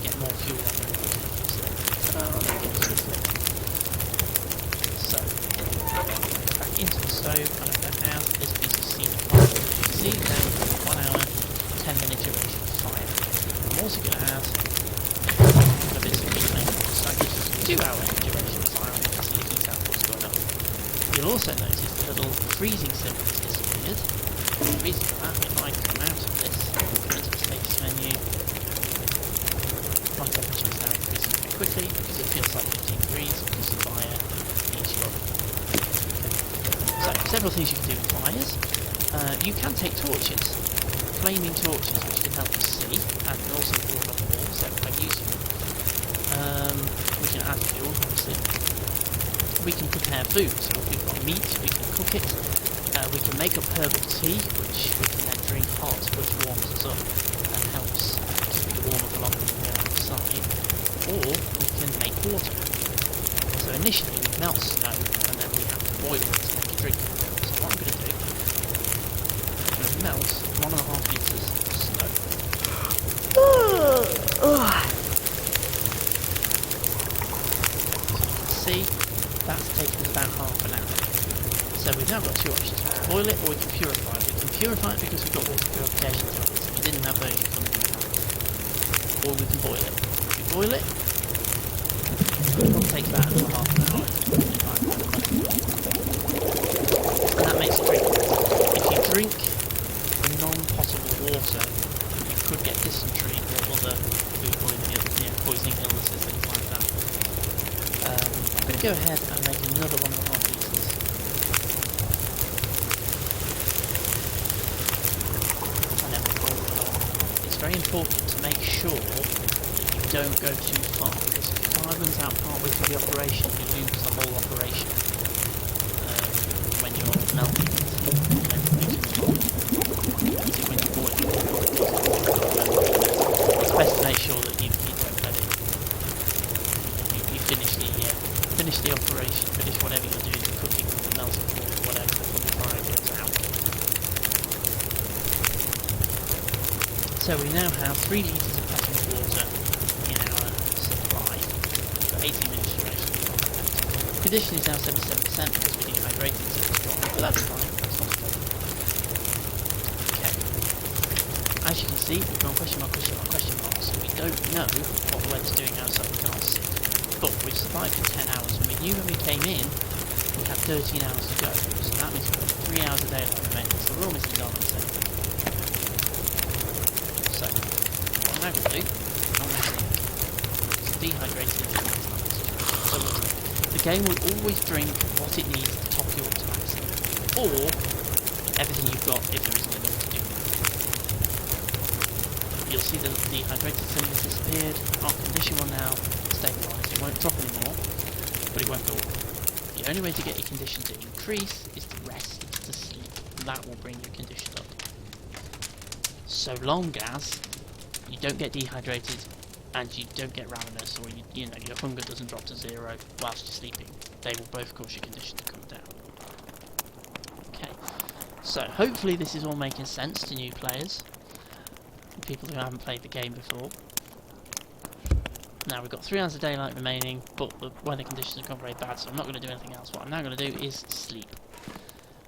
Get more fuel on them. So, back into the stove, and I'm going to add this piece of cedar plant. You can see now 1 hour, 10 minute duration of fire. I'm also going to add a bit of reclaim, so that gives us a 2 hour duration of fire, and you can see the heat output's going up. You'll also notice the little freezing symbol has disappeared. The reason for that, if I come out of this, go into the status menu, my temperature is now increasing very quickly because it feels like 15 degrees because the fire heats you up. So, several things you can do with fires. You can take torches, flaming torches, which can help us see, and can also warm up walls, they're quite useful. We can add fuel, obviously. We can prepare food, so if we've got meat, we can cook it. We can make up herbal tea, which we can then drink hot, which warms us up and helps keep it warm for longer than we're outside. Or we can make water. So initially we melt snow and then we have to boil it to make a drink. So what I'm going to do, I'm going to melt 1.5 litres of snow. As you can see, that's taken us about half an hour. So we've now got two options. We can boil it or we can purify it. We can purify it because we've got water purification tablets. We didn't have those from the or we can boil it. If we boil it, it will take about another half an hour. And that makes it drinkable. If you drink the non-potable water, you could get dysentery or other food poisoning illnesses, things like that. I'm going to go ahead and make another 1.5 litres. And then we'll boil it on. It's very important to make sure that you don't go too far, because if the fire runs out partway through the operation, you lose the whole operation when you're melting it. When you boil it, it's best to make sure that you don't let it. You finish the operation, finish whatever you're doing, the cooking or the melting or whatever, before the fire goes out. So we now have 3 litres of plastic water in our supply for 18 minutes duration. Condition is now 77% because we dehydrated, so it's dropped, but that's fine, that's not a problem. Okay. As you can see, we've gone question mark, so we don't know what the weather's doing outside, we can't see. But we've survived for 10 hours, and we knew when we came in, we had 13 hours to go, so that means we've got 3 hours a day left remaining, so we're almost in darkness. So, what I'm now going to do, I'm going to drink some dehydrated water. So the game will always drink what it needs to top you up to maximum, or everything you've got if there isn't enough to do. You'll see the dehydrated symbol has disappeared. Our condition will now stabilise. It won't drop anymore, but it won't go up. The only way to get your condition to increase is to rest, is to sleep, and that will bring your condition up. So long as you don't get dehydrated and you don't get ravenous, or your hunger doesn't drop to 0 whilst you're sleeping, they will both cause your condition to come down. Okay, so hopefully this is all making sense to new players, people who haven't played the game before. Now we've got 3 hours of daylight remaining, but the weather conditions have gone very bad, so I'm not going to do anything else. What I'm now going to do is sleep.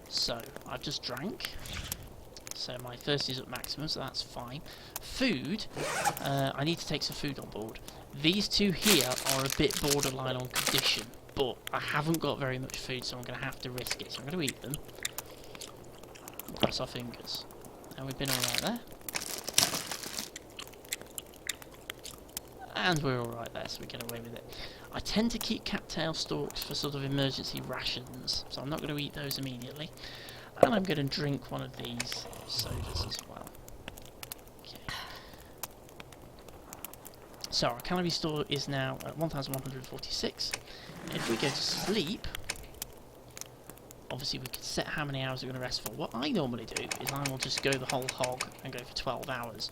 So I've just drank. So my thirst is at maximum, so that's fine. Food, I need to take some food on board. These two here are a bit borderline on condition, but I haven't got very much food, so I'm going to have to risk it. So I'm going to eat them. Cross our fingers. And we've been alright there. And we're alright there, so we get away with it. I tend to keep cattail stalks for sort of emergency rations, so I'm not going to eat those immediately. And I'm going to drink one of these sodas as well. Okay. So our calorie store is now at 1,146. If we go to sleep, obviously we can set how many hours we're going to rest for. What I normally do is I will just go the whole hog and go for 12 hours.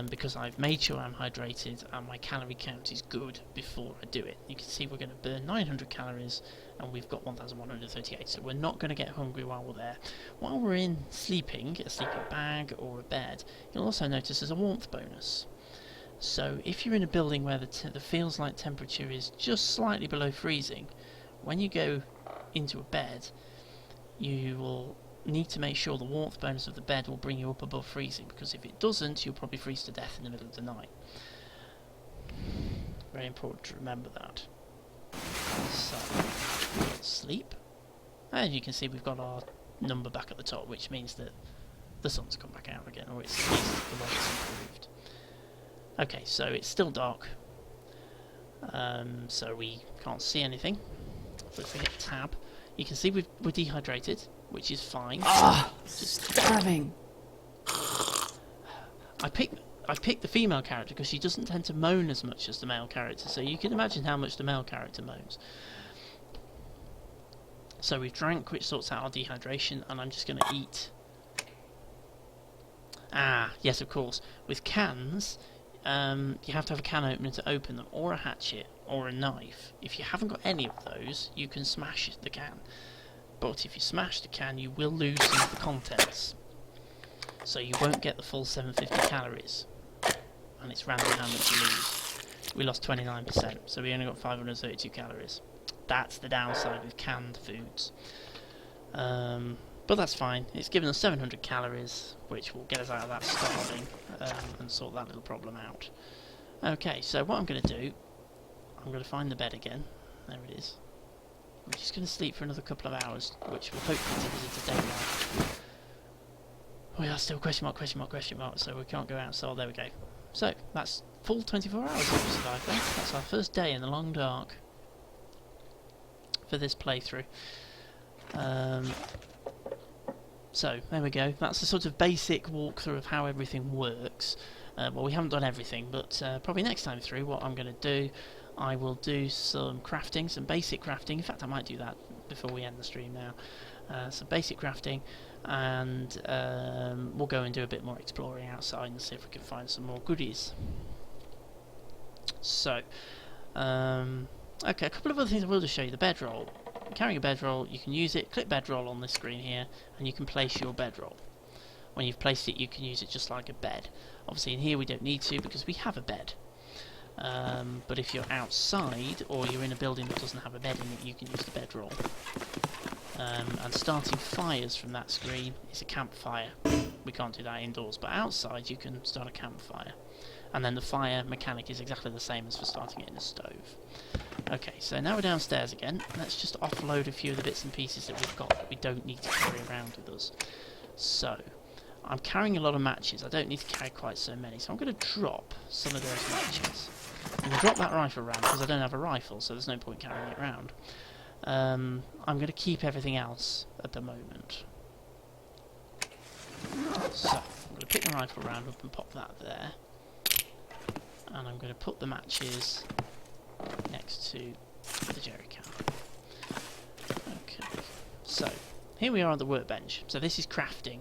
Because I've made sure I'm hydrated and my calorie count is good before I do it. You can see we're going to burn 900 calories and we've got 1,138, so we're not going to get hungry while we're there. While we're in sleeping, a sleeping bag or a bed, you'll also notice there's a warmth bonus. So if you're in a building where the feels like temperature is just slightly below freezing, when you go into a bed, you will need to make sure the warmth bonus of the bed will bring you up above freezing, because if it doesn't, you'll probably freeze to death in the middle of the night. Very important to remember that. So, sleep. And you can see we've got our number back at the top, which means that the sun's come back out again, or it's at least the light's improved. Okay, so it's still dark. So we can't see anything. But if we hit tab, you can see we're dehydrated, which is fine. Starving. I picked the female character because she doesn't tend to moan as much as the male character, so you can imagine how much the male character moans. So we've drank, which sorts out our dehydration, and I'm just going to eat. Ah, yes, of course. With cans, you have to have a can opener to open them, or a hatchet, or a knife. If you haven't got any of those, you can smash the can. But if you smash the can, you will lose some of the contents. So you won't get the full 750 calories. And it's random how much you lose. We lost 29%, so we only got 532 calories. That's the downside with canned foods. But that's fine. It's given us 700 calories, which will get us out of that starving and sort that little problem out. Okay, so what I'm going to do, I'm going to find the bed again. There it is. I'm just going to sleep for another couple of hours, which will hopefully take us into daylight. We are still question mark, so we can't go out, so there we go. So, that's full 24 hours of survival. That's our first day in the long dark for this playthrough. So, there we go. That's the sort of basic walkthrough of how everything works. Well, we haven't done everything, but probably next time through, what I'm going to do, I will do some crafting, some basic crafting. In fact, I might do that before we end the stream now. Some basic crafting, and we'll go and do a bit more exploring outside and see if we can find some more goodies. So, okay, a couple of other things I will just show you. The bedroll. Carrying a bedroll, you can use it, click bedroll on this screen here, and you can place your bedroll. When you've placed it, you can use it just like a bed. Obviously in here we don't need to because we have a bed. But if you're outside, or you're in a building that doesn't have a bed in it, you can use the bedroll. And starting fires from that screen is a campfire. We can't do that indoors, but outside you can start a campfire. And then the fire mechanic is exactly the same as for starting it in a stove. Okay, so now we're downstairs again. Let's just offload a few of the bits and pieces that we've got that we don't need to carry around with us. So, I'm carrying a lot of matches. I don't need to carry quite so many, so I'm going to drop some of those matches. I'm going to drop that rifle around because I don't have a rifle, so there's no point carrying it around. I'm going to keep everything else at the moment. So, I'm going to pick my rifle round up and pop that there. And I'm going to put the matches next to the jerry can. Okay, so here we are on the workbench. So this is crafting.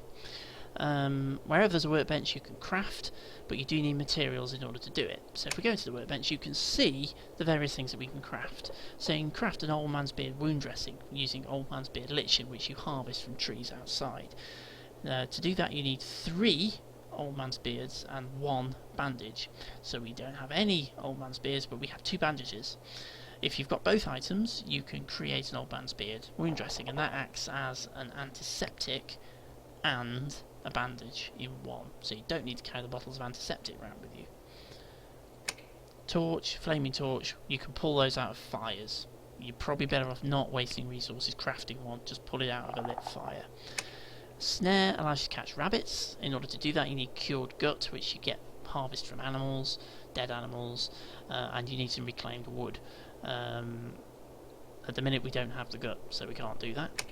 Wherever there's a workbench you can craft, but you do need materials in order to do it. So if we go to the workbench, you can see the various things that we can craft. So you can craft an old man's beard wound dressing using old man's beard lichen, which you harvest from trees outside. To do that you need 3 old man's beards and 1 bandage. So we don't have any old man's beards, but we have 2 bandages. If you've got both items, you can create an old man's beard wound dressing, and that acts as an antiseptic and a bandage in one. So you don't need to carry the bottles of antiseptic around with you. Torch, flaming torch, you can pull those out of fires. You're probably better off not wasting resources crafting one, just pull it out of a lit fire. Snare allows you to catch rabbits. In order to do that you need cured gut, which you get harvest from animals, dead animals, and you need some reclaimed wood. At the minute we don't have the gut, so we can't do that.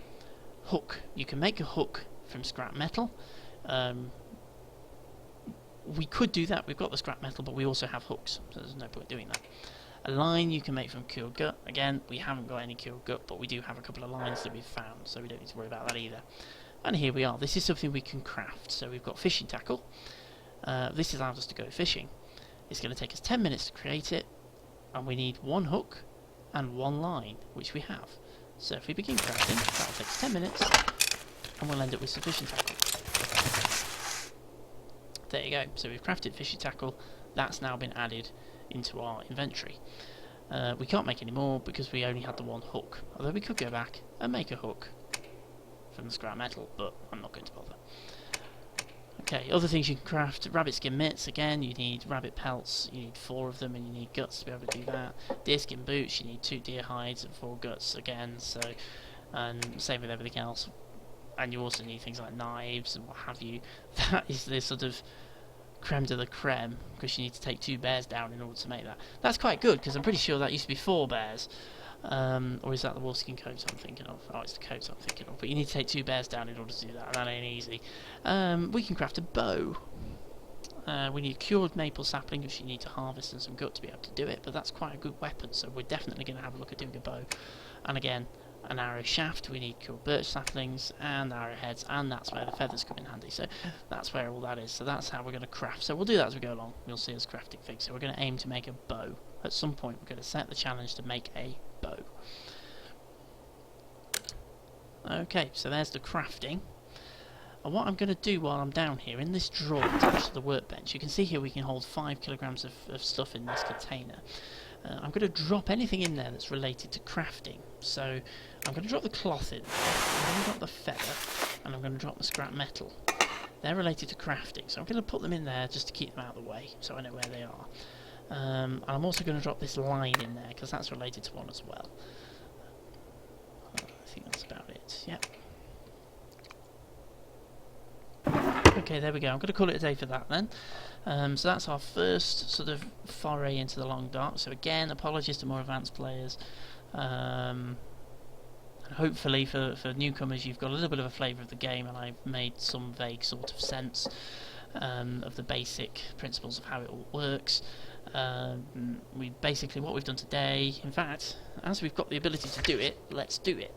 Hook. You can make a hook from scrap metal. We could do that, we've got the scrap metal, but we also have hooks, so there's no point doing that. A line you can make from cured gut. Again, we haven't got any cured gut, but we do have a couple of lines that we've found, so we don't need to worry about that either. And here we are. This is something we can craft. So we've got fishing tackle. This allows us to go fishing. It's going to take us 10 minutes to create it, and we need 1 hook and 1 line, which we have. So if we begin crafting, that'll take us 10 minutes, and we'll end up with some fishing tackle. There you go. So we've crafted fishing tackle. That's now been added into our inventory. We can't make any more because we only had the 1 hook. Although we could go back and make a hook from the scrap metal, but I'm not going to bother. Okay, other things you can craft. Rabbit skin mitts. Again, you need rabbit pelts. You need 4 of them, and you need guts to be able to do that. Deer skin boots. You need 2 deer hides and 4 guts again. So, and same with everything else. And you also need things like knives and what have you. That is the sort of creme de la creme, because you need to take 2 bears down in order to make that. That's quite good, because I'm pretty sure that used to be 4 bears. Or is that the wolfskin coat I'm thinking of? Oh, it's the coat I'm thinking of. But you need to take 2 bears down in order to do that, and that ain't easy. We can craft a bow. We need cured maple sapling, which you need to harvest, and some gut to be able to do it, but that's quite a good weapon, so we're definitely going to have a look at doing a bow. And again, an arrow shaft, we need cool birch saplings and arrowheads, and that's where the feathers come in handy. So that's where all that is. So that's how we're going to craft. So we'll do that as we go along. You'll see us crafting things. So we're going to aim to make a bow. At some point we're going to set the challenge to make a bow. Okay, so there's the crafting. And what I'm going to do while I'm down here, in this drawer attached to the workbench, you can see here we can hold 5 kilograms of stuff in this container. I'm going to drop anything in there that's related to crafting. So I'm going to drop the cloth in, I'm going to drop the feather, and I'm going to drop the scrap metal. They're related to crafting, so I'm going to put them in there just to keep them out of the way, so I know where they are. And I'm also going to drop this line in there, because that's related to one as well. I think that's about it, yep. Okay, there we go. I'm going to call it a day for that then. So that's our first sort of foray into the Long Dark. So again, apologies to more advanced players. And hopefully for newcomers you've got a little bit of a flavour of the game, and I've made some vague sort of sense of the basic principles of how it all works. What we've done today, in fact, as we've got the ability to do it, let's do it.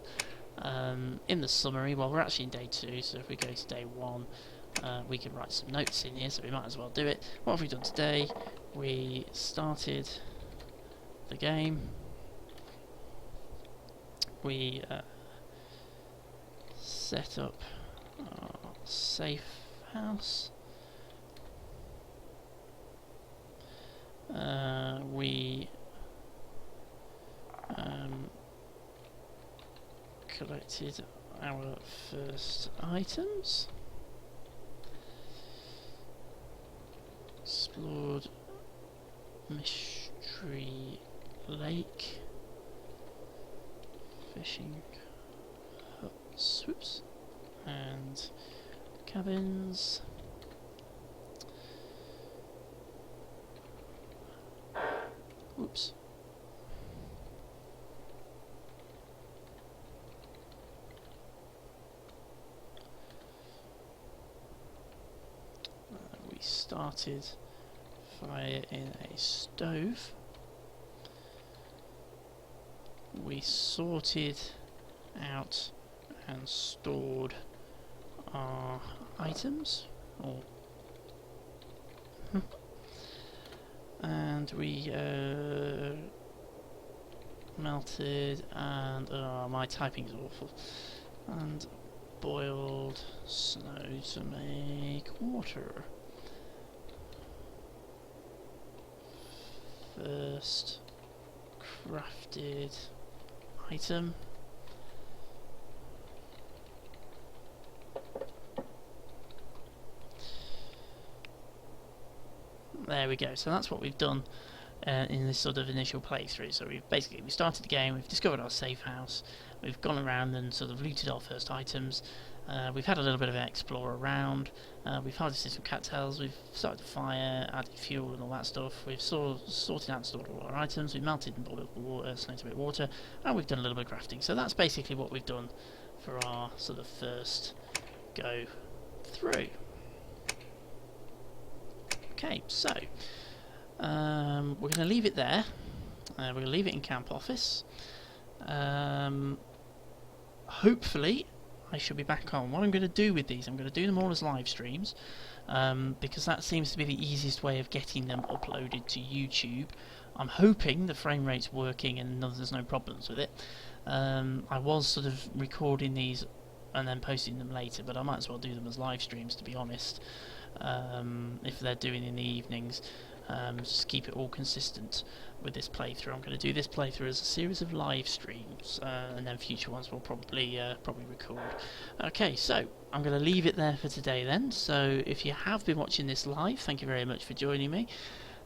In the summary, well, we're actually in day 2, so if we go to day 1, we can write some notes in here, so we might as well do it. What have we done today? We started the game. We set up our safe house. We collected our first items. Explored Mystery Lake. Fishing huts, whoops, and cabins. Oops. We started fire in a stove. We sorted out and stored our items, and we melted, and my typing's awful, and boiled snow to make water. First crafted item. There we go. So that's what we've done in this sort of initial playthrough. So we started the game, we've discovered our safe house, we've gone around and sort of looted our first items, we've had a little bit of an explore around, we've harvested some cattails, we've started a fire, added fuel and all that stuff, we've sorted out and stored all our items, we've melted and boiled water, snow to make water, and we've done a little bit of crafting. So that's basically what we've done for our sort of first go through. Okay, so we're going to leave it there. We're going to leave it in camp office. Hopefully I should be back on. What I'm going to do with these, I'm going to do them all as live streams, because that seems to be the easiest way of getting them uploaded to YouTube. I'm hoping the frame rate's working and there's no problems with it. I was sort of recording these and then posting them later, but I might as well do them as live streams, to be honest. If they're doing in the evenings, just keep it all consistent with this playthrough. I'm going to do this playthrough as a series of live streams, and then future ones will probably record. Okay, so I'm going to leave it there for today then. So if you have been watching this live, thank you very much for joining me.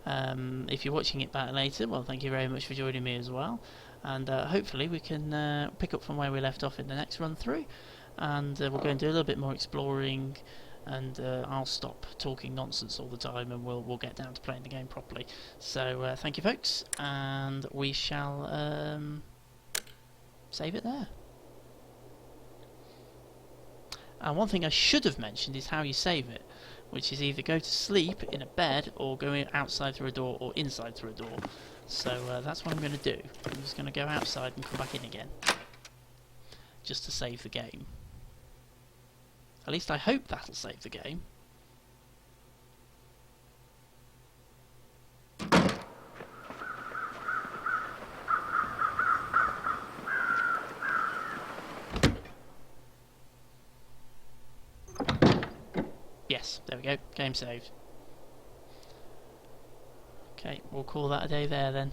If you're watching it back later, well, thank you very much for joining me as well. And hopefully we can pick up from where we left off in the next run through, and we'll go and do a little bit more exploring. And I'll stop talking nonsense all the time, and we'll get down to playing the game properly. So thank you, folks, and we shall save it there. And one thing I should have mentioned is how you save it, which is either go to sleep in a bed or go outside through a door or inside through a door. So that's what I'm going to do. I'm just going to go outside and come back in again. just to save the game. At least I hope that'll save the game. Yes, there we go. Game saved. Okay, we'll call that a day there then.